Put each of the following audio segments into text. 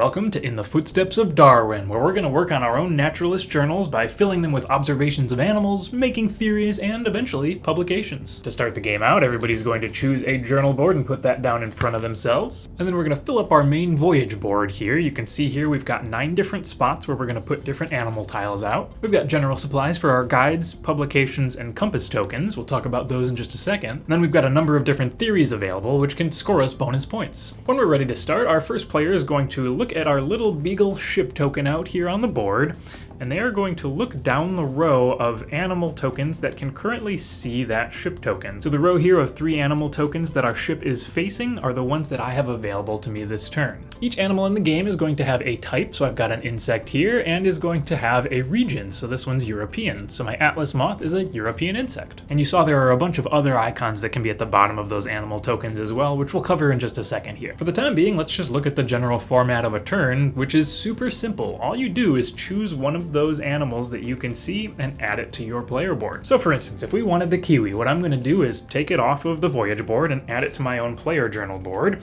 Welcome to In the Footsteps of Darwin, where we're going to work on our own naturalist journals by filling them with observations of animals, making theories, and eventually publications. To start the game out, everybody's going to choose a journal board and put that down in front of themselves. And then we're going to fill up our main voyage board here. You can see here we've got 9 different spots where we're going to put different animal tiles out. We've got general supplies for our guides, publications, and compass tokens. We'll talk about those in just a second. And then we've got a number of different theories available, which can score us bonus points. When we're ready to start, our first player is going to look at our little beagle ship token out here on the board, and they are going to look down the row of animal tokens that can currently see that ship token. So the row here of 3 animal tokens that our ship is facing are the ones that I have available to me this turn. Each animal in the game is going to have a type, so I've got an insect here, and is going to have a region, so this one's European. So my Atlas moth is a European insect. And you saw there are a bunch of other icons that can be at the bottom of those animal tokens as well, which we'll cover in just a second here. For the time being, let's just look at the general format of a turn, which is super simple. All you do is choose one of those animals that you can see and add it to your player board. So for instance, if we wanted the kiwi, what I'm going to do is take it off of the voyage board and add it to my own player journal board.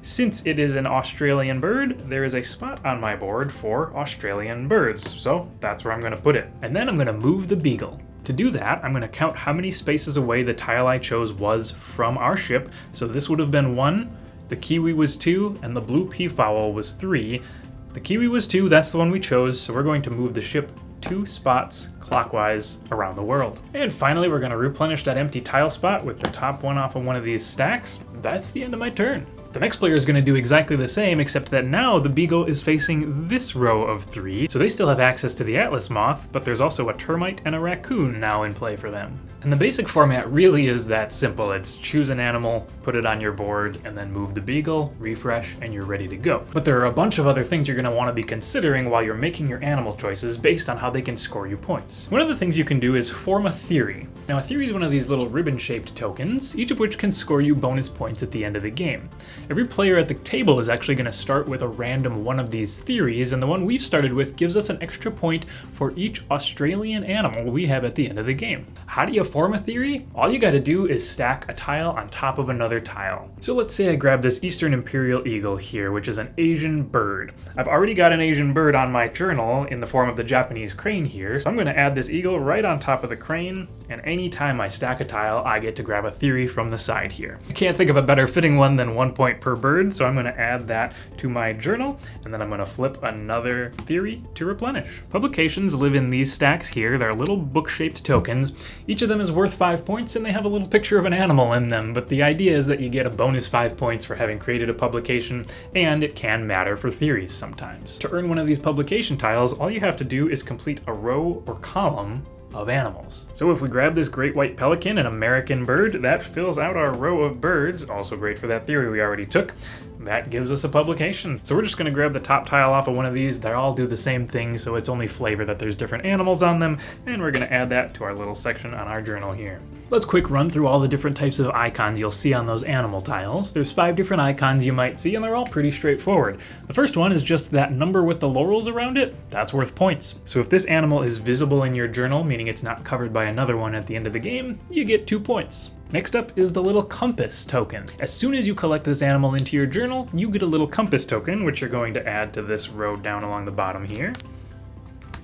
Since it is an Australian bird, there is a spot on my board for Australian birds, so that's where I'm going to put it. And then I'm going to move the beagle. To do that, I'm going to count how many spaces away the tile I chose was from our ship. So this would have been 1, the kiwi was 2, and the blue peafowl was 3. The kiwi was 2, that's the one we chose, so we're going to move the ship 2 spots clockwise around the world. And finally, we're going to replenish that empty tile spot with the top one off of one of these stacks. That's the end of my turn. The next player is going to do exactly the same, except that now the beagle is facing this row of 3, so they still have access to the Atlas moth, but there's also a termite and a raccoon now in play for them. And the basic format really is that simple. It's choose an animal, put it on your board, and then move the beagle, refresh, and you're ready to go. But there are a bunch of other things you're going to want to be considering while you're making your animal choices based on how they can score you points. One of the things you can do is form a theory. Now a theory is one of these little ribbon-shaped tokens, each of which can score you bonus points at the end of the game. Every player at the table is actually going to start with a random one of these theories, and the one we've started with gives us an extra point for each Australian animal we have at the end of the game. How do you form a theory? All you got to do is stack a tile on top of another tile. So let's say I grab this Eastern Imperial Eagle here, which is an Asian bird. I've already got an Asian bird on my journal in the form of the Japanese crane here, so I'm going to add this eagle right on top of the crane, and anytime I stack a tile, I get to grab a theory from the side here. I can't think of a better fitting one than 1 point per bird, so I'm going to add that to my journal, and then I'm going to flip another theory to replenish. Publications live in these stacks here. They're little book-shaped tokens. Each of them is worth 5 points, and they have a little picture of an animal in them, but the idea is that you get a bonus 5 points for having created a publication, and it can matter for theories sometimes. To earn one of these publication tiles, all you have to do is complete a row or column of animals. So if we grab this great white pelican, an American bird, that fills out our row of birds, also great for that theory we already took. That gives us a publication. So we're just going to grab the top tile off of one of these. They all do the same thing, so it's only flavor that there's different animals on them, and we're going to add that to our little section on our journal here. Let's quick run through all the different types of icons you'll see on those animal tiles. There's 5 different icons you might see, and they're all pretty straightforward. The first one is just that number with the laurels around it. That's worth points. So if this animal is visible in your journal, meaning it's not covered by another one at the end of the game, you get 2 points. Next up is the little compass token. As soon as you collect this animal into your journal, you get a little compass token, which you're going to add to this row down along the bottom here.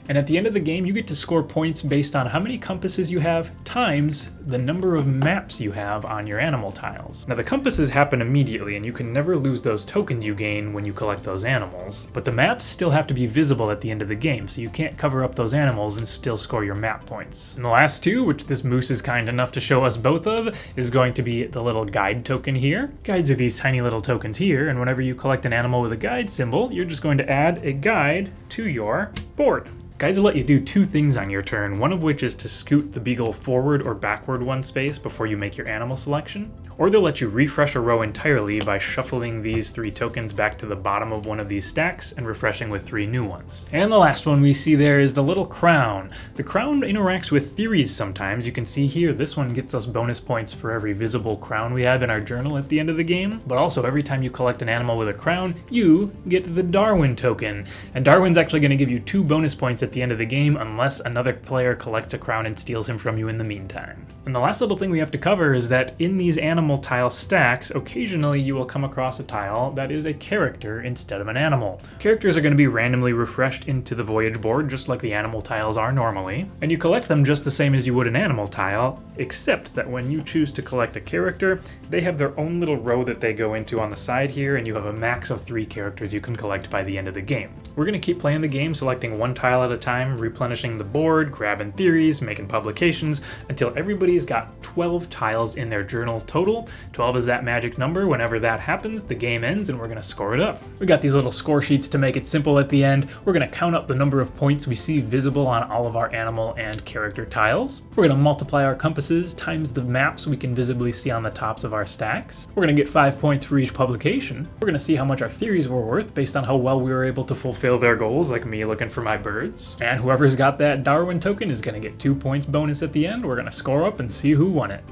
And at the end of the game, you get to score points based on how many compasses you have times the number of maps you have on your animal tiles. Now the compasses happen immediately, and you can never lose those tokens you gain when you collect those animals, but the maps still have to be visible at the end of the game, so you can't cover up those animals and still score your map points. And the last 2, which this moose is kind enough to show us both of, is going to be the little guide token here. Guides are these tiny little tokens here, and whenever you collect an animal with a guide symbol, you're just going to add a guide to your board. Guides will let you do 2 things on your turn, one of which is to scoot the beagle forward or backward 1 space before you make your animal selection, or they'll let you refresh a row entirely by shuffling these 3 tokens back to the bottom of one of these stacks and refreshing with 3 new ones. And the last one we see there is the little crown. The crown interacts with theories sometimes. You can see here this one gets us bonus points for every visible crown we have in our journal at the end of the game, but also every time you collect an animal with a crown, you get the Darwin token. And Darwin's actually going to give you 2 bonus points at the end of the game unless another player collects a crown and steals him from you in the meantime. And the last little thing we have to cover is that in these animal animal tile stacks, occasionally you will come across a tile that is a character instead of an animal. Characters are going to be randomly refreshed into the voyage board just like the animal tiles are normally, and you collect them just the same as you would an animal tile, except that when you choose to collect a character, they have their own little row that they go into on the side here, and you have a max of 3 characters you can collect by the end of the game. We're going to keep playing the game, selecting one tile at a time, replenishing the board, grabbing theories, making publications, until everybody's got 12 tiles in their journal total. 12 is that magic number. Whenever that happens, the game ends and we're going to score it up. We got these little score sheets to make it simple at the end. We're going to count up the number of points we see visible on all of our animal and character tiles. We're going to multiply our compasses times the maps we can visibly see on the tops of our stacks. We're going to get 5 points for each publication. We're going to see how much our theories were worth based on how well we were able to fulfill their goals, like me looking for my birds. And whoever's got that Darwin token is going to get 2 points bonus at the end. We're going to score up and see who won it.